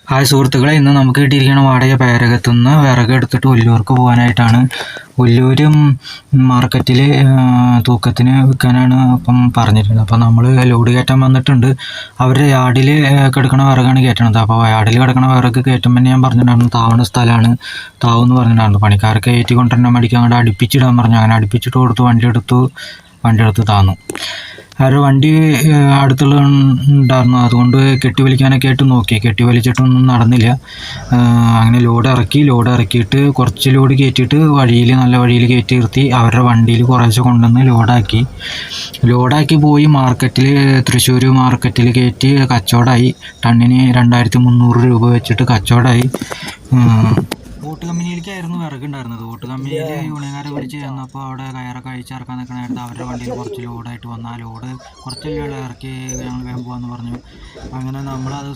Hi സുഹൃത്തുക്കളെ, ഇന്ന് നമുക്ക് കിട്ടിയിരിക്കുന്ന വാടക പേരകത്തുനിന്ന് വിറകെടുത്തിട്ട് ഒല്ലൂർക്ക് പോകാനായിട്ടാണ്. ഒല്ലൂരും മാർക്കറ്റിൽ തൂക്കത്തിന് വിൽക്കാനാണ് അപ്പം പറഞ്ഞിരുന്നത്. അപ്പോൾ നമ്മൾ ലോഡ് കയറ്റാൻ വന്നിട്ടുണ്ട്. അവരുടെ യാർഡിൽ കിടക്കണ വിറകാണ് കയറ്റണത്. അപ്പോൾ യാർഡിൽ കിടക്കണ വിറക് കയറ്റുമ്പോൾ ഞാൻ പറഞ്ഞിട്ടുണ്ടായിരുന്നു താവണ സ്ഥലമാണ്, താവെന്ന് പറഞ്ഞിട്ടുണ്ടായിരുന്നു. പണിക്കാർക്ക് കയറ്റി കൊണ്ടുവരാൻ മടിക്ക് അങ്ങോട്ട് അടുപ്പിച്ചിടാൻ പറഞ്ഞു. അങ്ങനെ അടുപ്പിച്ചിട്ട് കൊടുത്തു, വണ്ടി എടുത്ത് താന്നു. അവരുടെ വണ്ടി അടുത്തുള്ള ഉണ്ടായിരുന്നു, അതുകൊണ്ട് കെട്ടി വലിക്കാനൊക്കെ ആയിട്ട് നോക്കി. കെട്ടി വലിച്ചിട്ടൊന്നും നടന്നില്ല. അങ്ങനെ ലോഡ് ഇറക്കിയിട്ട് കുറച്ച് ലോഡ് കയറ്റിയിട്ട് നല്ല വഴിയിൽ കയറ്റി നിർത്തി അവരുടെ വണ്ടിയിൽ കുറേശ്ശെ കൊണ്ടുവന്ന് ലോഡാക്കി പോയി തൃശ്ശൂർ മാർക്കറ്റിൽ കയറ്റി കച്ചവടമായി. ടണ്ണിന് 2300 രൂപ വെച്ചിട്ട് കച്ചവടമായി. ബോട്ട് കമ്പനിയിലേക്കായിരുന്നു വിറകുണ്ടായിരുന്നത്. ബോട്ട് കമ്പനിയിൽ യൂണിയൻകാരെ വിളിച്ച് ചെന്നപ്പോൾ അവിടെ കയറൊക്കെ അഴിച്ചിറക്കാൻ നിൽക്കണായിരുന്നു. അവരുടെ വണ്ടിയിൽ കുറച്ച് ലോഡായിട്ട് വന്നു. ആ ലോഡ് കുറച്ച് ഇറക്കി ഞങ്ങൾ വേഗം പോകാമെന്ന് പറഞ്ഞു. അങ്ങനെ നമ്മളത്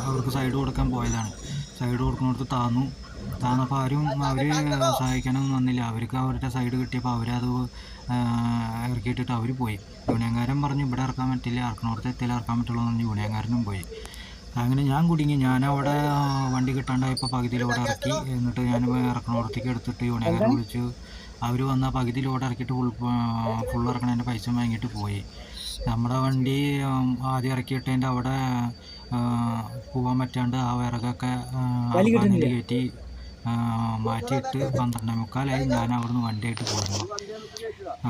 അവർക്ക് സൈഡ് കൊടുക്കാൻ പോയതാണ്. സൈഡ് കൊടുക്കുന്നിടത്ത് താന്നപ്പോൾ അവർ സഹായിക്കാനൊന്നും വന്നില്ല. അവർക്ക് അവരുടെ സൈഡ് കിട്ടിയപ്പോൾ അവരത് ഇറക്കിയിട്ടിട്ട് അവർ പോയി. യൂണിയൻകാരൻ പറഞ്ഞു ഇവിടെ ഇറക്കാൻ പറ്റില്ല, ഇറക്കണോടത്ത് എത്തിയാലും ഇറക്കാൻ പറ്റുള്ളൂ എന്ന് പറഞ്ഞ് യൂണിയൻകാരനും പോയി. അങ്ങനെ ഞാൻ കുടുങ്ങി. ഞാനവിടെ വണ്ടി കിട്ടാണ്ടായപ്പോൾ പകുതി ലോഡ് ഇറക്കി. എന്നിട്ട് ഞാൻ ഇറക്കണോടത്തേക്ക് എടുത്തിട്ട് യൂണിയൻകാരെ വിളിച്ചു. അവർ വന്നാൽ പകുതി ലോഡ് ഇറക്കിയിട്ട് ഫുൾ ഇറക്കണതിൻ്റെ പൈസ വാങ്ങിയിട്ട് പോയി. നമ്മുടെ വണ്ടി ആദ്യം ഇറക്കിയിട്ടതിൻ്റെ അവിടെ പോകാൻ പറ്റാണ്ട് ആ വിറകൊക്കെ വണ്ടിയിൽ കയറ്റി മാറ്റിയിട്ട് 12:45 ഞാൻ അവിടുന്ന് വണ്ടിയായിട്ട് പോയിരുന്നു.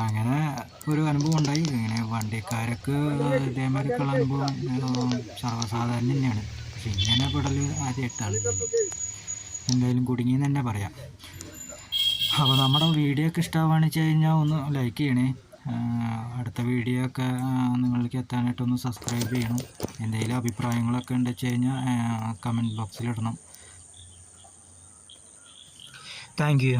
അങ്ങനെ ഒരു അനുഭവം ഉണ്ടായി. ഇങ്ങനെ വണ്ടിക്കാർക്ക് ഇതേമാതിരിക്കുള്ള അനുഭവം സർവ്വസാധാരണ തന്നെയാണ്. പക്ഷെ ഇങ്ങനെ പെടൽ ആദ്യമായിട്ടാണ്. എന്തായാലും കുടുങ്ങിയെന്ന് തന്നെ പറയാം. അപ്പോൾ നമ്മുടെ വീഡിയോ ഒക്കെ ഇഷ്ടമാണെന്ന് വെച്ച് കഴിഞ്ഞാൽ ഒന്ന് ലൈക്ക് ചെയ്യണേ. അടുത്ത വീഡിയോ ഒക്കെ നിങ്ങളിലേക്ക് എത്താനായിട്ടൊന്ന് സബ്സ്ക്രൈബ് ചെയ്യണം. എന്തെങ്കിലും അഭിപ്രായങ്ങളൊക്കെ ഉണ്ടെന്ന് വെച്ച് കഴിഞ്ഞാൽ കമൻറ്റ് ബോക്സിലിടണം. Thank you.